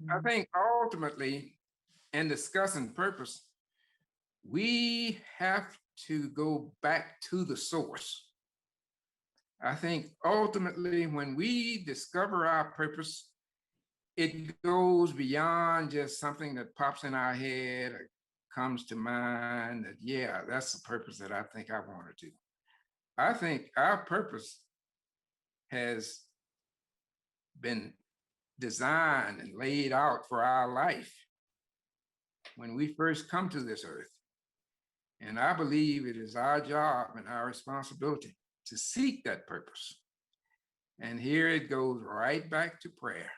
I think ultimately, in discussing purpose, we have to go back to the source. I think ultimately, when we discover our purpose, it goes beyond just something that pops in our head or comes to mind that, yeah, that's the purpose that I think I want to do. I think our purpose has been designed and laid out for our life when we first come to this earth. And I believe it is our job and our responsibility to seek that purpose. And here it goes right back to prayer.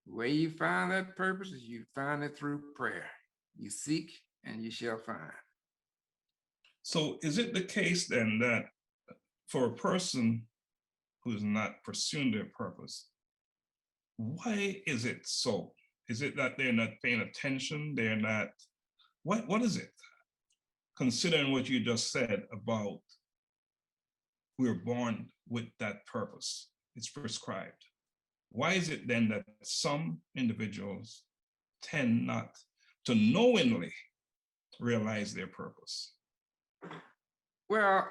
The way you find that purpose is you find it through prayer. You seek and you shall find. So is it the case then that for a person who is not pursuing their purpose, why is it so? Is it that they're not paying attention? They're not, what is it? Considering what you just said about we're born with that purpose, it's prescribed. Why is it then that some individuals tend not to knowingly realize their purpose? Well,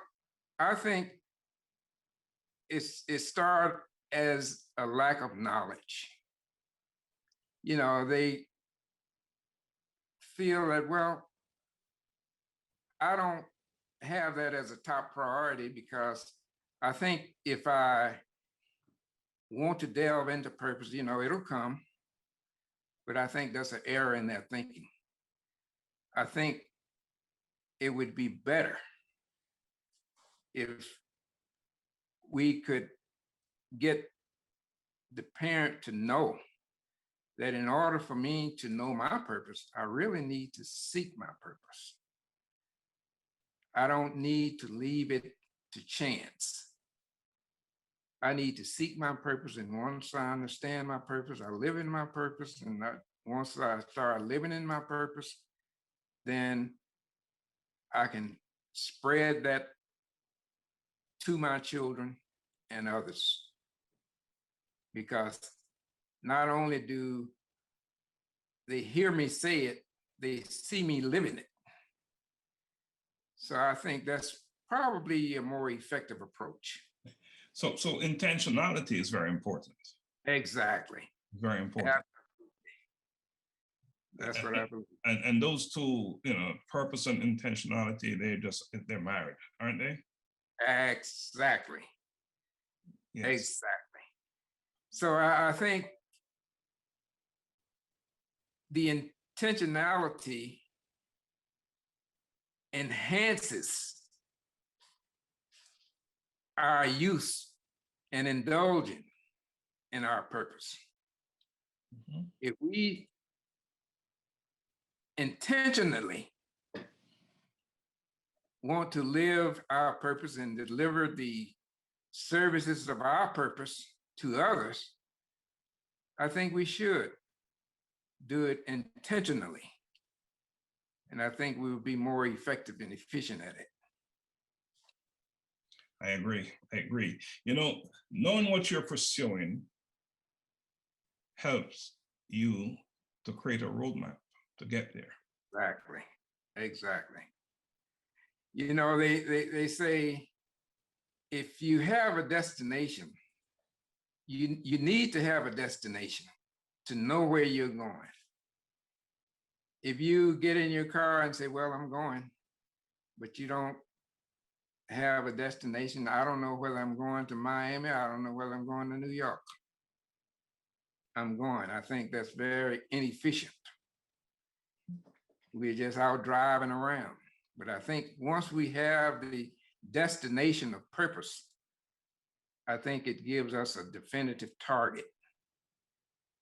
I think it started as a lack of knowledge. You know, they feel that, well, I don't have that as a top priority because I think if I want to delve into purpose, you know, it'll come. But I think that's an error in their thinking. I think it would be better if we could get the parent to know that in order for me to know my purpose, I really need to seek my purpose. I don't need to leave it to chance. I need to seek my purpose, and once I understand my purpose, I live in my purpose, and once I start living in my purpose, then I can spread that to my children and others. Because not only do they hear me say it, they see me living it. So I think that's probably a more effective approach. So intentionality is very important. Exactly. Very important. That's what I believe. And those two, you know, purpose and intentionality, they're married, aren't they? Exactly. Yes. Exactly. So I think the intentionality enhances our use and indulging in our purpose. Mm-hmm. If we intentionally want to live our purpose and deliver the services of our purpose to others, I think we should do it intentionally. And I think we will be more effective and efficient at it. I agree. You know, knowing what you're pursuing helps you to create a roadmap to get there. Exactly. You know, they say, if you have a destination, you need to have a destination to know where you're going. If you get in your car and say, well, I'm going, but you don't have a destination, I don't know whether I'm going to Miami, I don't know whether I'm going to New York. I'm going. I think that's very inefficient. We're just out driving around. But I think once we have the destination of purpose, I think it gives us a definitive target,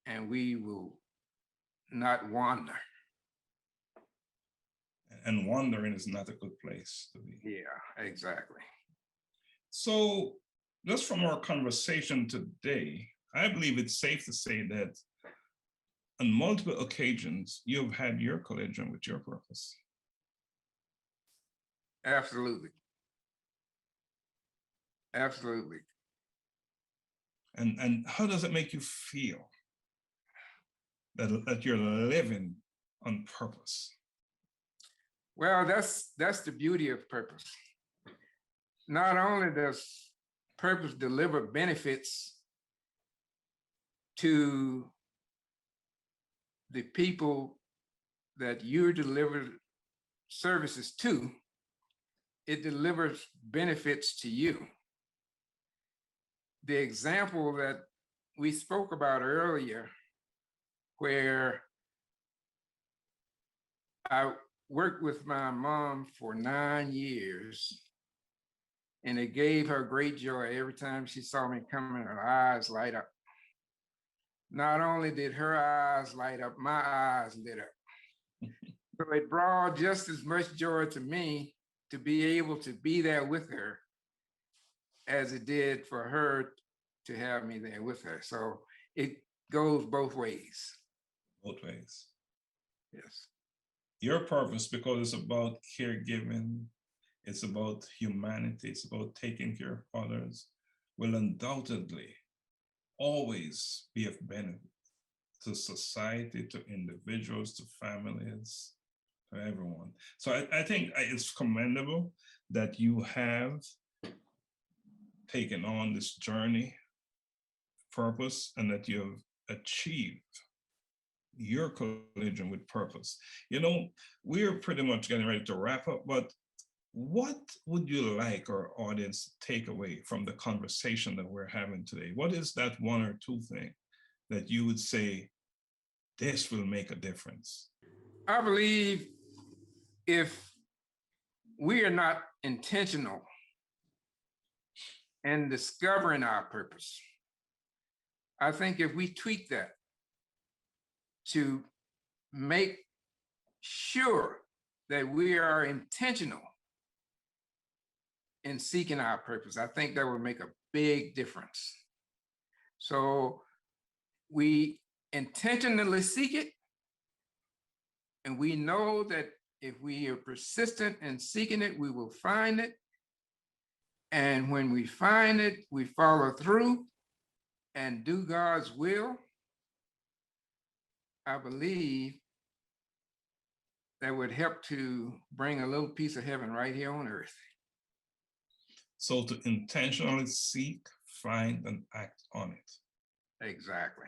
and we will not wander. And wandering is not a good place to be. Yeah, exactly. So just from our conversation today, I believe it's safe to say that on multiple occasions, you've had your collision with your purpose. Absolutely. And how does it make you feel? that you're living on purpose? Well, that's the beauty of purpose. Not only does purpose deliver benefits to the people that you're delivering services to, it delivers benefits to you. The example that we spoke about earlier, where I worked with my mom for 9 years, and it gave her great joy every time she saw me coming, her eyes light up. Not only did her eyes light up, my eyes lit up. So it brought just as much joy to me to be able to be there with her as it did for her to have me there with her. So it goes both ways. Both ways. Yes. Your purpose, because it's about caregiving, it's about humanity, it's about taking care of others, will undoubtedly always be of benefit to society, to individuals, to families, to everyone. So I think it's commendable that you have taken on this journey, purpose, and that you have achieved your collision with purpose. You know, we're pretty much getting ready to wrap up, but what would you like our audience to take away from the conversation that we're having today? What is that one or two thing that you would say, this will make a difference? I believe if we are not intentional in discovering our purpose, I think if we tweak that to make sure that we are intentional in seeking our purpose, I think that would make a big difference. So we intentionally seek it, and we know that if we are persistent in seeking it, we will find it. And when we find it, we follow through and do God's will. I believe that would help to bring a little piece of heaven right here on earth. So to intentionally seek, find, and act on it. Exactly.